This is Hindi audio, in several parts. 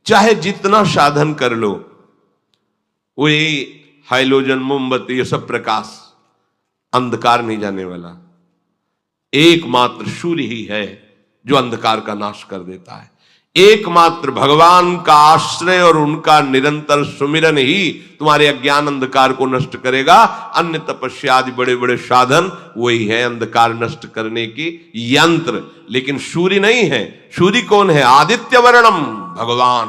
चाहे जितना साधन कर लो, वो यही हाइलोजन, मोमबत्ती, ये सब प्रकाश, अंधकार नहीं जाने वाला। एकमात्र सूर्य ही है जो अंधकार का नाश कर देता है। एकमात्र भगवान का आश्रय और उनका निरंतर सुमिरन ही तुम्हारे अज्ञान अंधकार को नष्ट करेगा। अन्य तपस्या आदि बड़े बड़े साधन वही है अंधकार नष्ट करने की यंत्र, लेकिन सूर्य नहीं है। सूर्य कौन है? आदित्य वर्णम, भगवान।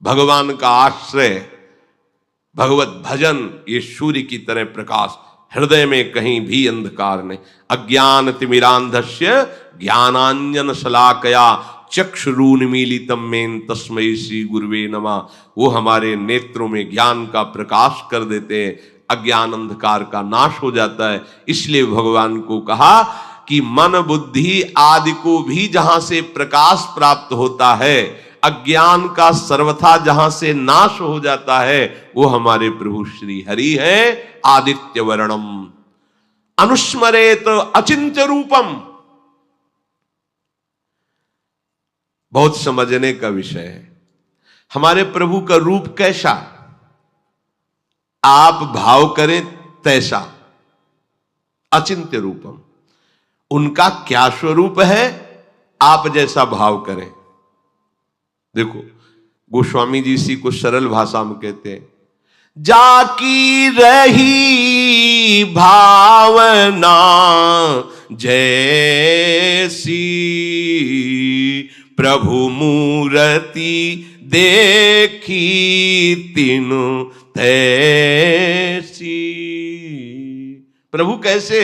भगवान का आश्रय, भगवत भजन, ये सूर्य की तरह प्रकाश। हृदय में कहीं भी अंधकार नहीं। अज्ञान तिमिरांधस्य ज्ञानांजन शलाकया चक्षुरुन्मीलितम मेन तस्मै श्री गुरुवे नमः। वो हमारे नेत्रों में ज्ञान का प्रकाश कर देते हैं, अज्ञान अंधकार का नाश हो जाता है। इसलिए भगवान को कहा कि मन बुद्धि आदि को भी जहां से प्रकाश प्राप्त होता है, अज्ञान का सर्वथा जहां से नाश हो जाता है, वो हमारे प्रभु श्री हरि है। आदित्य वर्णम अनुस्मरेत अचिंत्य रूपम। बहुत समझने का विषय है। हमारे प्रभु का रूप कैसा? आप भाव करें तैसा। अचिंत्य रूपम, उनका क्या स्वरूप है, आप जैसा भाव करें। देखो, गोस्वामी जी इसी को सरल भाषा में कहते हैं, जाकी रही भावना जैसी, प्रभु मूर्ति देखी तीनों तैसी। प्रभु कैसे?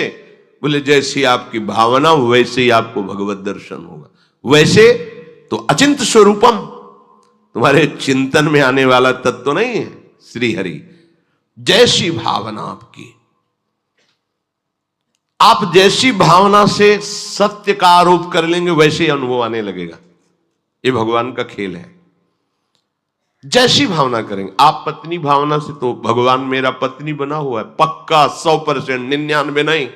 बोले जैसी आपकी भावना वैसे ही आपको भगवत दर्शन होगा। वैसे तो अचिंत स्वरूपम, तुम्हारे चिंतन में आने वाला तत्व नहीं है श्री हरि। जैसी भावना आपकी, आप जैसी भावना से सत्य का आरोप कर लेंगे वैसे ही अनुभव आने लगेगा। ये भगवान का खेल है। जैसी भावना करेंगे आप, पत्नी भावना से तो भगवान मेरा पत्नी बना हुआ है पक्का 100%, 99 नहीं।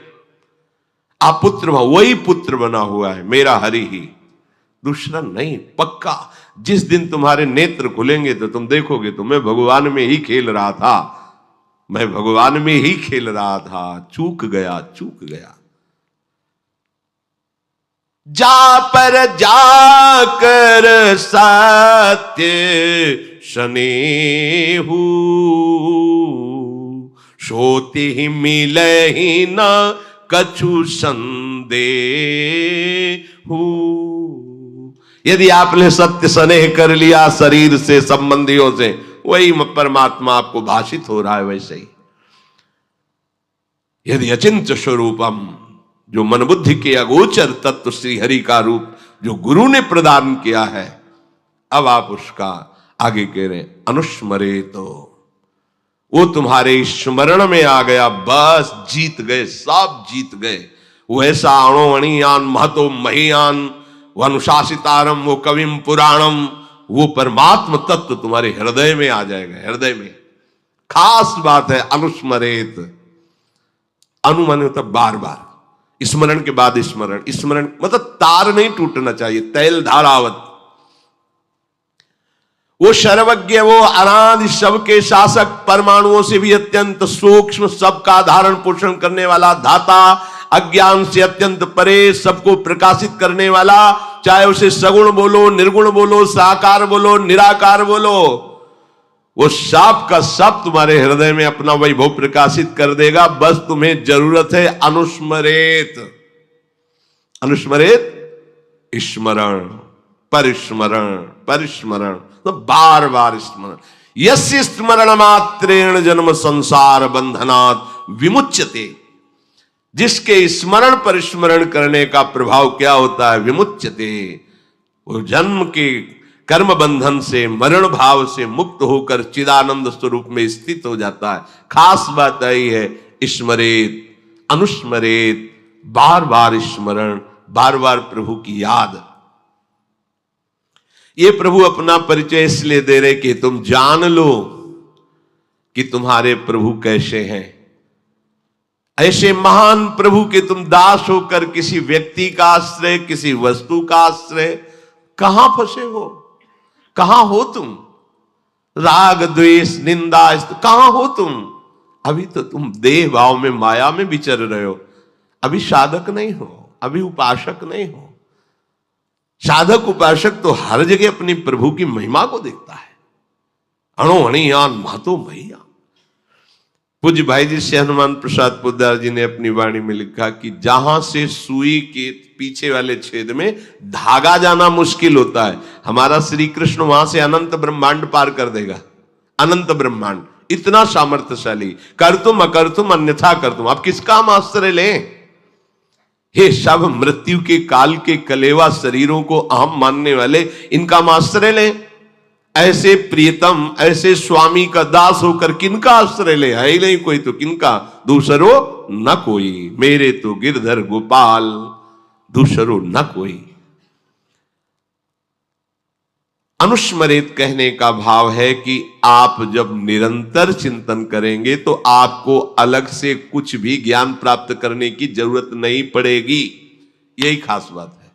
आप पुत्र भाव, वही पुत्र बना हुआ है मेरा हरि ही, दूसरा नहीं, पक्का। जिस दिन तुम्हारे नेत्र खुलेंगे तो तुम देखोगे तो मैं भगवान में ही खेल रहा था, मैं भगवान में ही खेल रहा था, चूक गया, चूक गया। जा पर जाकर सत्य स्नेहु, सोति ही मिले ही न कछु संदेहु। यदि आपने सत्य स्नेह कर लिया शरीर से, संबंधियों से, वही परमात्मा आपको भाषित हो रहा है वैसे ही। यदि अचिंत्य स्वरूपम, जो मन बुद्धि के अगोचर तत्व श्री हरि का रूप जो गुरु ने प्रदान किया है, अब आप उसका आगे कह रहे हैं अनुस्मरे, तो वो तुम्हारे स्मरण में आ गया, बस जीत गए, सब जीत गए। वो ऐसा अणो अणियान महतो महियान, वो अनुशासितारम, वो कविम पुराणम, वो परमात्म तत्व तुम्हारे हृदय में आ जाएगा। हृदय में खास बात है अनुस्मरेत। अनुमान होता बार बार, स्मरण के बाद स्मरण, स्मरण मतलब तार नहीं टूटना चाहिए, तैल धारावत। वो सर्वज्ञ, वो अनादि सबके शासक, परमाणुओं से भी अत्यंत सूक्ष्म, सबका धारण पोषण करने वाला धाता, अज्ञान से अत्यंत परे, सबको प्रकाशित करने वाला, चाहे उसे सगुण बोलो, निर्गुण बोलो, साकार बोलो, निराकार बोलो, वो सब का सब तुम्हारे हृदय में अपना वैभव प्रकाशित कर देगा। बस तुम्हें जरूरत है अनुस्मरेत। अनुस्मरेत, स्मरण, परिस्मरण, परिस्मरण, तो बार बार स्मरण। यस्य स्मरण मात्रेण जन्म संसार बंधनात् विमुच्यते। जिसके स्मरण परिस्मरण करने का प्रभाव क्या होता है? विमुच्यते। वो जन्म के कर्म बंधन से, मरण भाव से मुक्त होकर चिदानंद स्वरूप में स्थित हो जाता है। खास बात आई है स्मरेत, अनुस्मरेत, बार बार स्मरण, बार बार प्रभु की याद। ये प्रभु अपना परिचय इसलिए दे रहे कि तुम जान लो कि तुम्हारे प्रभु कैसे हैं। ऐसे महान प्रभु के तुम दास होकर किसी व्यक्ति का आश्रय, किसी वस्तु का आश्रय कहां फंसे हो? कहां हो तुम? राग द्वेष निंदा कहां हो तुम? अभी तो तुम देह भाव में माया में विचर रहे हो, अभी साधक नहीं हो, अभी उपासक नहीं हो। साधक उपासक तो हर जगह अपनी प्रभु की महिमा को देखता है। अणो अणियान महतो भैया। पूज्य भाई जी से हनुमान प्रसाद पोद्दार जी ने अपनी वाणी में लिखा कि जहां से सुई के पीछे वाले छेद में धागा जाना मुश्किल होता है, हमारा श्री कृष्ण वहां से अनंत ब्रह्मांड पार कर देगा। अनंत ब्रह्मांड इतना सामर्थ्यशाली। कर तुम अकर तुम अन्यथा कर तुम। अब किसका हम आश्रय लें? हे सब मृत्यु के काल के कलेवा शरीरों को अहम मानने वाले, इनका हम आश्रय लें? ऐसे प्रियतम, ऐसे स्वामी का दास होकर किनका आश्रय ले? है ही नहीं कोई, तो किनका? दूसरो न कोई, मेरे तो गिरधर गोपाल, दूसरो न कोई। अनुस्मरित कहने का भाव है कि आप जब निरंतर चिंतन करेंगे तो आपको अलग से कुछ भी ज्ञान प्राप्त करने की जरूरत नहीं पड़ेगी। यही खास बात है।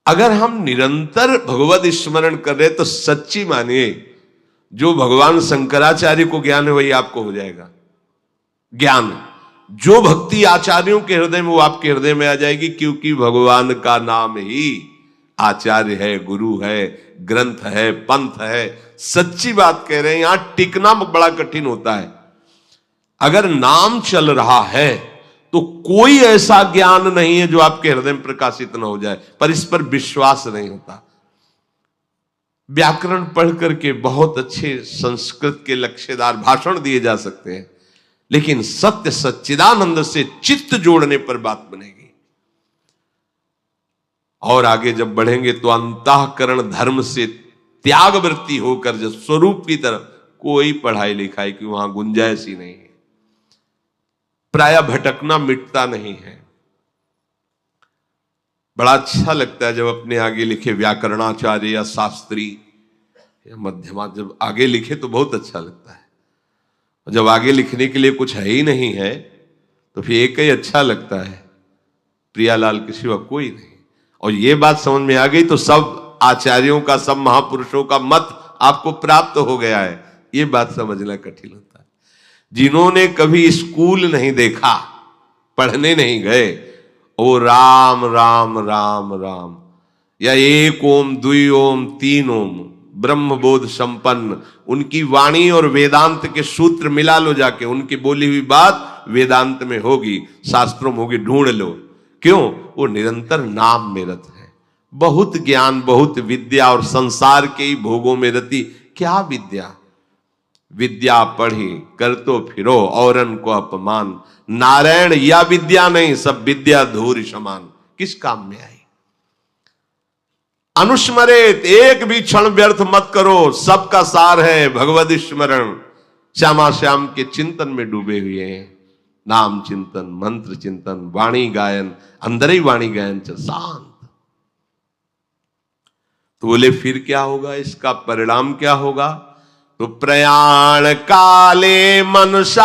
अगर हम निरंतर भगवत स्मरण कर रहे तो सच्ची मानिए, जो भगवान शंकराचार्य को ज्ञान है वही आपको हो जाएगा ज्ञान। जो भक्ति आचार्यों के हृदय में वो आपके हृदय में आ जाएगी, क्योंकि भगवान का नाम ही आचार्य है, गुरु है, ग्रंथ है, पंथ है। सच्ची बात कह रहे हैं, यहां टिकना बड़ा कठिन होता है। अगर नाम चल रहा है तो कोई ऐसा ज्ञान नहीं है जो आपके हृदय में प्रकाशित न हो जाए, पर इस पर विश्वास नहीं होता। व्याकरण पढ़ करके बहुत अच्छे संस्कृत के लक्ष्यदार भाषण दिए जा सकते हैं, लेकिन सत्य सच्चिदानंद से चित्त जोड़ने पर बात बनेगी। और आगे जब बढ़ेंगे तो अंतःकरण धर्म से त्याग वृत्ति होकर जब स्वरूप की तरफ, कोई पढ़ाई लिखाई की वहां गुंजाइश ही नहीं है। प्राय भटकना मिटता नहीं है। बड़ा अच्छा लगता है जब अपने आगे लिखे व्याकरणाचार्य या शास्त्री या मध्यमा जब आगे लिखे तो बहुत अच्छा लगता है। जब आगे लिखने के लिए कुछ है ही नहीं है तो फिर एक ही अच्छा लगता है, प्रियालाल के सिवा कोई नहीं। और ये बात समझ में आ गई तो सब आचार्यों का, सब महापुरुषों का मत आपको प्राप्त हो गया है। ये बात समझना कठिन होता है। जिन्होंने कभी स्कूल नहीं देखा, पढ़ने नहीं गए, ओ राम राम राम राम या एक ओम द्वि ओम तीन ओम ब्रह्म बोध संपन्न, उनकी वाणी और वेदांत के सूत्र मिला लो जाके, उनकी बोली हुई बात वेदांत में होगी, शास्त्रों में होगी, ढूंढ लो। क्यों? वो निरंतर नाम में रत है। बहुत ज्ञान, बहुत विद्या और संसार के ही भोगों में रति। क्या विद्या? विद्या पढ़ी कर तो फिरो औरन को अपमान, नारायण या विद्या नहीं, सब विद्या धूर समान, किस काम में आई? अनुस्मरित, एक भी क्षण व्यर्थ मत करो, सबका सार है भगवत स्मरण। श्यामा श्याम के चिंतन में डूबे हुए हैं। नाम चिंतन, मंत्र चिंतन, वाणी गायन, अंदर ही वाणी गायन चल शांत। तो बोले फिर क्या होगा, इसका परिणाम क्या होगा? तो प्रयाण काले मनसा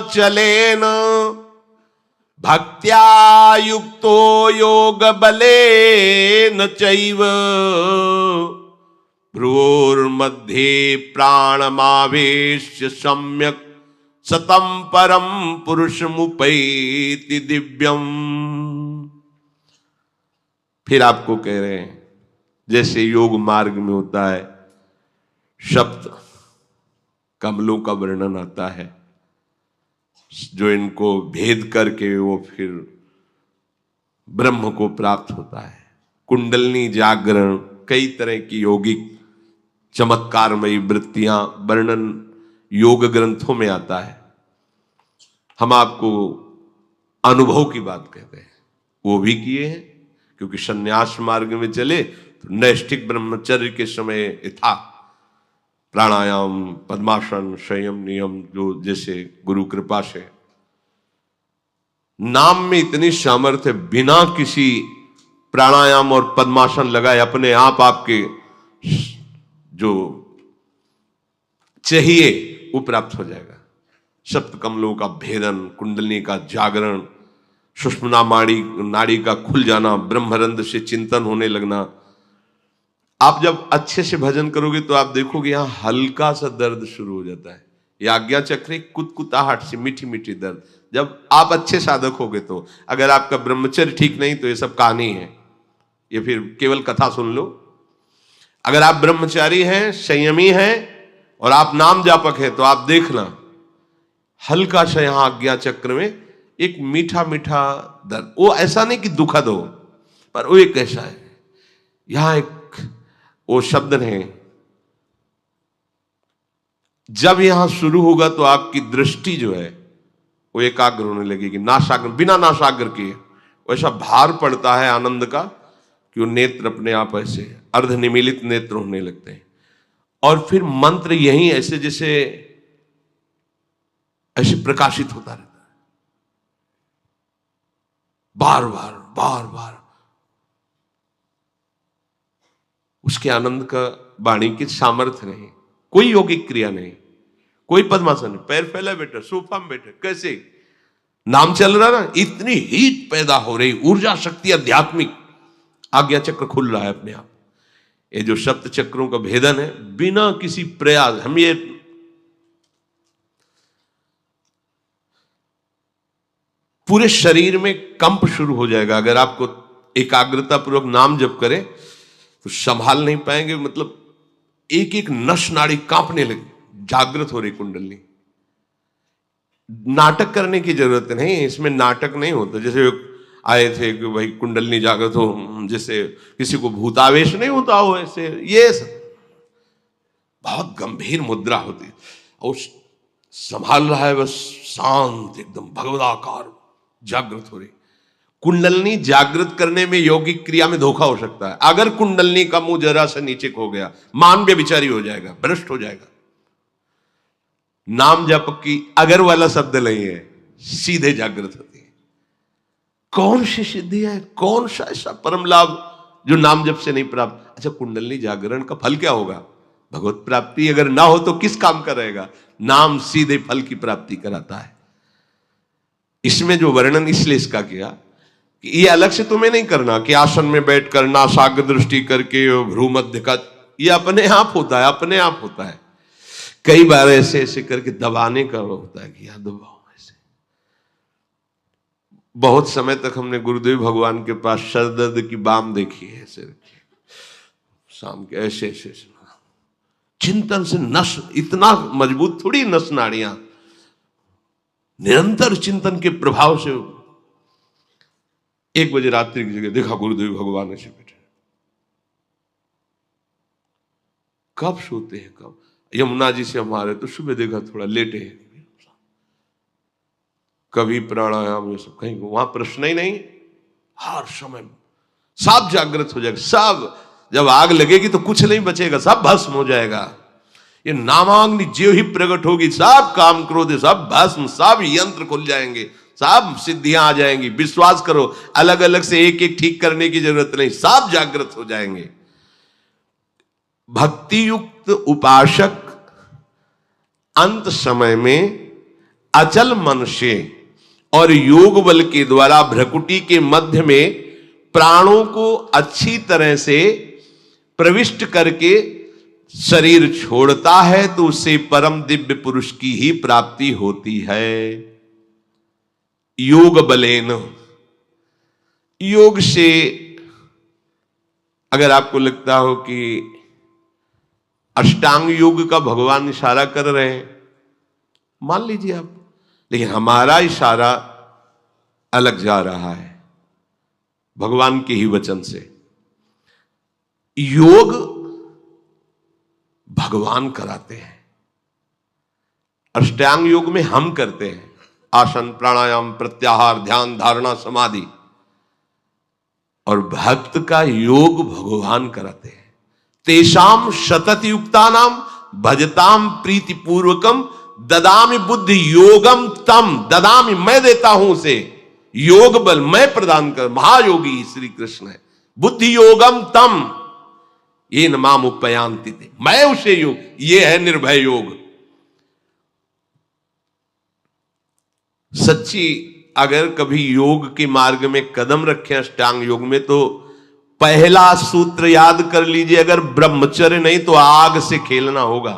चले न भक्त्या युक्तो योग बले न चैव भ्रुवोर्मध्ये प्राणमावेश्य सम्यक सतम परम पुरुषमुपैति दिव्यम। फिर आपको कह रहे हैं जैसे योग मार्ग में होता है, शब्द कमलों का वर्णन आता है, जो इनको भेद करके वो फिर ब्रह्म को प्राप्त होता है। कुंडलनी जागरण, कई तरह की योगिक चमत्कारमयी वृत्तियां वर्णन योग ग्रंथों में आता है। हम आपको अनुभव की बात कहते हैं, वो भी किए हैं, क्योंकि संन्यास मार्ग में चले तो नैष्ठिक ब्रह्मचर्य के समय था प्राणायाम, पद्मासन, संयम, नियम, जो जैसे गुरु कृपा से नाम में इतनी सामर्थ्य, बिना किसी प्राणायाम और पद्मासन लगाए अपने आप आपके जो चाहिए वो प्राप्त हो जाएगा। सप्त कमलों का भेदन, कुंडली का जागरण, सुषुम्ना नाड़ी का खुल जाना, ब्रह्मरंध्र से चिंतन होने लगना, आप जब अच्छे से भजन करोगे तो आप देखोगे यहां हल्का सा दर्द शुरू हो जाता है। ये आज्ञा चक्र कुतकुताहट से मीठी मीठी दर्द, जब आप अच्छे साधक होगे तो। अगर आपका ब्रह्मचर्य ठीक नहीं तो ये सब कहानी है, ये फिर केवल कथा सुन लो। अगर आप ब्रह्मचारी हैं, संयमी हैं और आप नाम जापक हैं तो आप देखना हल्का सा यहां आज्ञा चक्र में एक मीठा मीठा दर्द। वो ऐसा नहीं कि दुखद हो, पर वो एक ऐसा है, यहां एक वो शब्द नहीं। जब यहां शुरू होगा तो आपकी दृष्टि जो है वो एकाग्र होने लगेगी, नाशाग्र, बिना नाशाग्र के वैसा भार पड़ता है आनंद का कि वो नेत्र अपने आप ऐसे अर्धनिमीलित नेत्र होने लगते हैं। और फिर मंत्र यही ऐसे जैसे ऐसे प्रकाशित होता रहता है, बार बार बार बार। उसके आनंद का वाणी की सामर्थ्य नहीं, कोई यौगिक क्रिया नहीं, कोई पद्मासन, पैर फैला बैठे, सोफा में बैठे, कैसे नाम चल रहा ना, इतनी हीट पैदा हो रही, ऊर्जा शक्ति आध्यात्मिक, आज्ञा चक्र खुल रहा है अपने आप। ये जो सप्त चक्रों का भेदन है, बिना किसी प्रयास, हम ये पूरे शरीर में कंप शुरू हो जाएगा। अगर आपको एकाग्रता पूर्वक नाम जप करें तो संभाल नहीं पाएंगे, मतलब एक एक नस नाड़ी कांपने लगी, जागृत हो रही कुंडली। नाटक करने की जरूरत नहीं, इसमें नाटक नहीं होता। जैसे आए थे कि भाई कुंडली जागृत हो, जैसे किसी को भूतावेश नहीं होता हो, ऐसे ये बहुत गंभीर मुद्रा होती है और संभाल रहा है बस शांत एकदम भगवदाकार जागृत हो रही। कुंडलनी जागृत करने में यौगिक क्रिया में धोखा हो सकता है। अगर कुंडलनी का मुंह जरा सा नीचे हो गया, मान व्यभिचारी हो जाएगा, भ्रष्ट हो जाएगा। नाम जप की अगर वाला शब्द नहीं है, सीधे जागृत होती है। कौन सी सिद्धि है, कौन सा ऐसा परम लाभ जो नाम जप से नहीं प्राप्त? अच्छा, कुंडलनी जागरण का फल क्या होगा? भगवत प्राप्ति। अगर ना हो तो किस काम का रहेगा? नाम सीधे फल की प्राप्ति कराता है। इसमें जो वर्णन इसलिए इसका किया कि ये अलग से तुम्हें नहीं करना कि आसन में बैठ कर नासाग्र दृष्टि करके भ्रू मध्य का, ये अपने आप होता है, अपने आप होता है। कई बार ऐसे ऐसे करके दबाने का होता है कि यहां दबाओ ऐसे। बहुत समय तक हमने गुरुदेव भगवान के पास सरदर्द की बाम देखी है, ऐसे रखी शाम के ऐसे ऐसे चिंतन से नस, इतना मजबूत थोड़ी नस नाड़ियां, निरंतर चिंतन के प्रभाव से 1 बजे रात्रि की जगह देखा गुरुदेव भगवान ऐसे बैठे। कब सोते हैं, कब यमुना जी से हमारे तो सुबह देखा थोड़ा लेटे हैं, कभी प्राणायाम ये सब, कहीं वहां प्रश्न ही नहीं। हर समय सब जागृत हो जाएगा, सब। जब आग लगेगी तो कुछ नहीं बचेगा, सब भस्म हो जाएगा। ये नामाग्नि जो ही प्रकट होगी, सब काम क्रोध सब भस्म, सब यंत्र खुल जाएंगे, सब सिद्धियां आ जाएंगी। विश्वास करो, अलग अलग से एक एक ठीक करने की जरूरत नहीं, सब जागृत हो जाएंगे। भक्ति युक्त उपासक अंत समय में अचल मन से और योग बल के द्वारा भ्रकुटी के मध्य में प्राणों को अच्छी तरह से प्रविष्ट करके शरीर छोड़ता है तो उसे परम दिव्य पुरुष की ही प्राप्ति होती है। योग बलेन, योग से अगर आपको लगता हो कि अष्टांग योग का भगवान इशारा कर रहे हैं, मान लीजिए आप, लेकिन हमारा इशारा अलग जा रहा है भगवान के ही वचन से। योग भगवान कराते हैं, अष्टांग योग में हम करते हैं, आसन प्राणायाम प्रत्याहार ध्यान धारणा समाधि, और भक्त का योग भगवान कराते हैं। तेषाम शतत युक्ता नाम भजताम प्रीति पूर्वकम ददामि बुद्धि योगम तम, ददामि मैं देता हूं उसे, योग बल मैं प्रदान कर, महायोगी श्री कृष्ण है। बुद्धि योगम तम ये नमाम उपयांति थे, मैं उसे योग, ये है निर्भय योग। सच्ची अगर कभी योग के मार्ग में कदम रखे अष्टांग योग में, तो पहला सूत्र याद कर लीजिए, अगर ब्रह्मचर्य नहीं तो आग से खेलना होगा।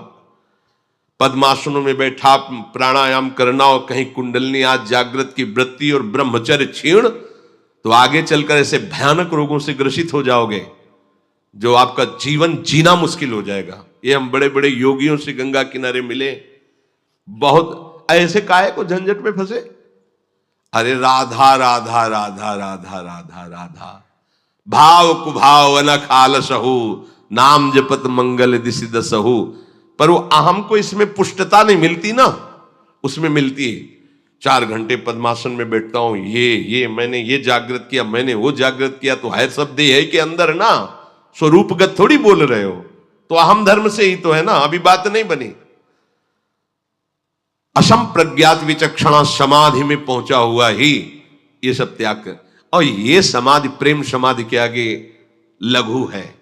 पद्मासनों में बैठा प्राणायाम करना और कहीं कुंडलनी आज जागृत की वृत्ति और ब्रह्मचर्य क्षीण, तो आगे चलकर ऐसे भयानक रोगों से ग्रसित हो जाओगे जो आपका जीवन जीना मुश्किल हो जाएगा। ये हम बड़े बड़े योगियों से गंगा किनारे मिले, बहुत ऐसे काहे को झंझट में फंसे। अरे राधा राधा राधा राधा राधा राधा, भाव कुभाव अनख आलसहु, नाम जपत मंगल दिसि दसहु। पर वो अहम को इसमें पुष्टता नहीं मिलती ना, उसमें मिलती है 4 घंटे पद्मासन में बैठता हूं, ये मैंने ये जागृत किया, मैंने वो जागृत किया, तो है सब देह के अंदर ना, स्वरूपगत थोड़ी बोल रहे हो, तो अहम धर्म से ही तो है ना, अभी बात नहीं बनी। असम प्रज्ञात विचक्षणा समाधि में पहुंचा हुआ ही ये सब त्याग कर, और ये समाधि प्रेम समाधि के आगे लघु है,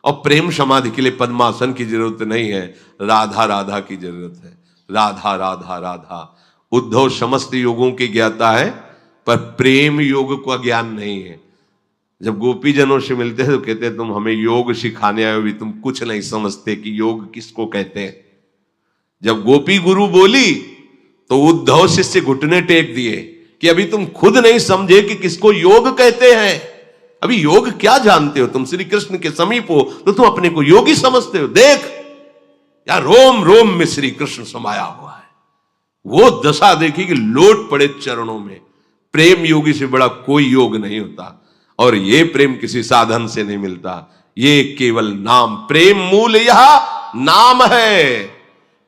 और प्रेम समाधि के लिए पद्मासन की जरूरत नहीं है, राधा राधा की जरूरत है। राधा राधा राधा। उद्धव समस्त योगों की ज्ञाता है, पर प्रेम योग का ज्ञान नहीं है। जब गोपी जनों से मिलते हैं तो कहते हैं तुम हमें योग सिखाने आए हो, भी तुम कुछ नहीं समझते कि योग किसको कहते हैं। जब गोपी गुरु बोली तो उद्धव शिष्य घुटने टेक दिए कि अभी तुम खुद नहीं समझे कि किसको योग कहते हैं, अभी योग क्या जानते हो तुम। श्री कृष्ण के समीप हो तो तुम अपने को योगी समझते हो। देख यार, रोम रोम में श्री कृष्ण समाया हुआ है। वो दशा देखी कि लोट पड़े चरणों में। प्रेम योगी से बड़ा कोई योग नहीं होता, और ये प्रेम किसी साधन से नहीं मिलता, ये केवल नाम। प्रेम मूल यह नाम है।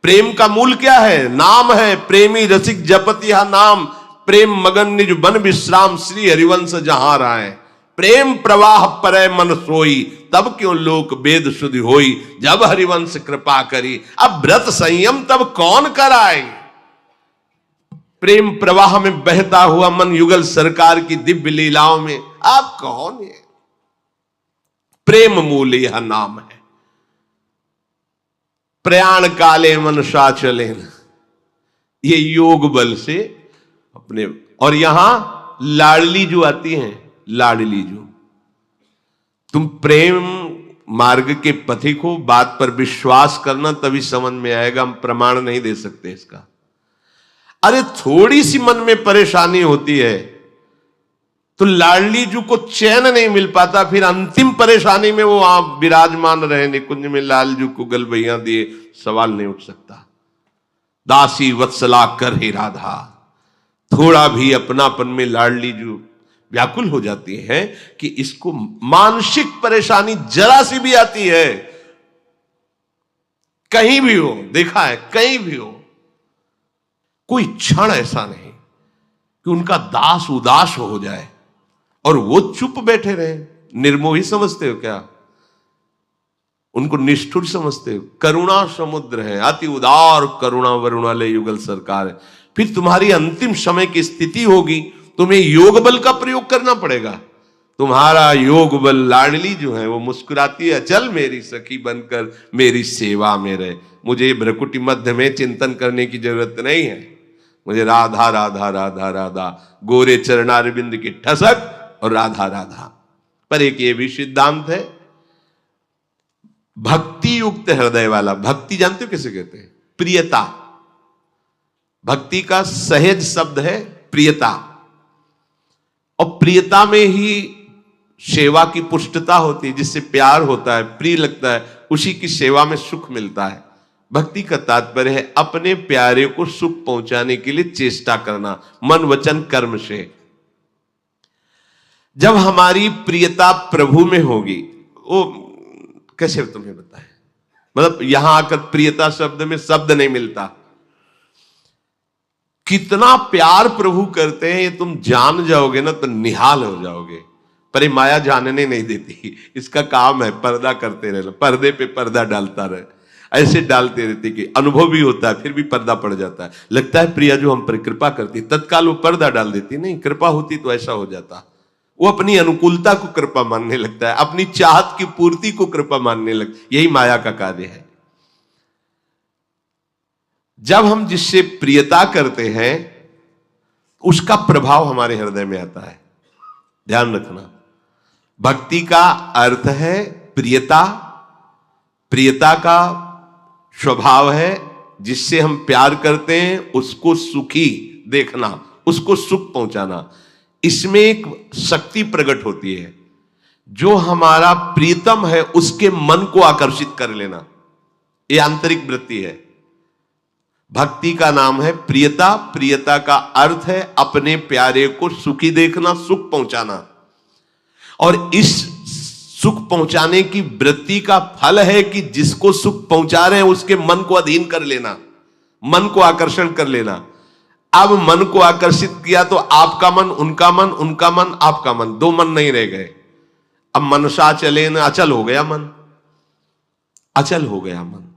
प्रेम का मूल क्या है? नाम है। प्रेमी रसिक जपत यह नाम, प्रेम मगन निज बन विश्राम, श्री हरिवंश जहां राय। प्रेम प्रवाह परै मन सोई, तब क्यों लोक वेद शुद्धि होई, जब हरिवंश कृपा करी, अब व्रत संयम तब कौन कराए। प्रेम प्रवाह में बहता हुआ मन युगल सरकार की दिव्य लीलाओं में आप कौन है। प्रेम मूल यह नाम है। प्रयाण काले मन सा चले, ये योग बल से अपने। और यहां लाडली जो आती हैं, लाडली जो, तुम प्रेम मार्ग के पथिक हो, बात पर विश्वास करना तभी समझ में आएगा। हम प्रमाण नहीं दे सकते इसका। अरे थोड़ी सी मन में परेशानी होती है तो लाडली जू को चैन नहीं मिल पाता, फिर अंतिम परेशानी में वो आप विराजमान रहे निकुंज में, लालजू को गलबैया दिए, सवाल नहीं उठ सकता। दासी वत्सला कर ही राधा, थोड़ा भी अपनापन में लाडली जू व्याकुल हो जाती है कि इसको मानसिक परेशानी जरा सी भी आती है, कहीं भी हो, देखा है कहीं भी हो, कोई क्षण ऐसा नहीं कि उनका दास उदास हो जाए और वो चुप बैठे रहे। निर्मोही समझते हो क्या? उनको निष्ठुर समझते हो? करुणा समुद्र है, अति उदार करुणा वरुणालय युगल सरकार है। फिर तुम्हारी अंतिम समय की स्थिति होगी, तुम्हें योग बल का प्रयोग करना पड़ेगा। तुम्हारा योग बल लाडली जो है वो मुस्कुराती है, चल मेरी सखी बनकर मेरी सेवा में रहे, मुझे भ्रकुटी मध्य में चिंतन करने की जरूरत नहीं है, मुझे राधा राधा राधा राधा, गोरे चरणारविंद की ठसक और राधा राधा। पर एक ये भी सिद्धांत है, भक्ति युक्त हृदय वाला। भक्ति जानते हो किसे कहते हैं? प्रियता। भक्ति का सहज शब्द है प्रियता, और प्रियता में ही सेवा की पुष्टता होती है, जिससे प्यार होता है, प्रिय लगता है, उसी की सेवा में सुख मिलता है। भक्ति का तात्पर्य है अपने प्यारे को सुख पहुंचाने के लिए चेष्टा करना, मन वचन कर्म से। जब हमारी प्रियता प्रभु में होगी, वो कैसे तुम्हें बताएं, मतलब यहां आकर प्रियता शब्द में शब्द नहीं मिलता। कितना प्यार प्रभु करते हैं ये तुम जान जाओगे ना तो निहाल हो जाओगे। पर ये माया जानने नहीं देती, इसका काम है पर्दा करते रहना, पर्दे पे पर्दा डालता रहे, ऐसे डालते रहते कि अनुभव भी होता है, फिर भी पर्दा पड़ जाता है। लगता है प्रिया जो हम पर कृपा करती, तत्काल वो पर्दा डाल देती। नहीं, कृपा होती तो ऐसा हो जाता। वो अपनी अनुकूलता को कृपा मानने लगता है, अपनी चाहत की पूर्ति को कृपा मानने लगता। यही माया का कार्य है। जब हम जिससे प्रियता करते हैं उसका प्रभाव हमारे हृदय में आता है, ध्यान रखना। भक्ति का अर्थ है प्रियता। प्रियता का स्वभाव है जिससे हम प्यार करते हैं उसको सुखी देखना, उसको सुख पहुंचाना। इसमें एक शक्ति प्रकट होती है, जो हमारा प्रीतम है उसके मन को आकर्षित कर लेना, यह आंतरिक वृत्ति है। भक्ति का नाम है प्रियता। प्रियता का अर्थ है अपने प्यारे को सुखी देखना, सुख पहुंचाना। और इस सुख पहुंचाने की वृत्ति का फल है कि जिसको सुख पहुंचा रहे हैं उसके मन को अधीन कर लेना, मन को आकर्षण कर लेना। अब मन को आकर्षित किया तो आपका मन, उनका मन, उनका मन, आपका मन, दो मन नहीं रह गए। अब मनसा चले न अचल हो गया मन, अचल हो गया मन।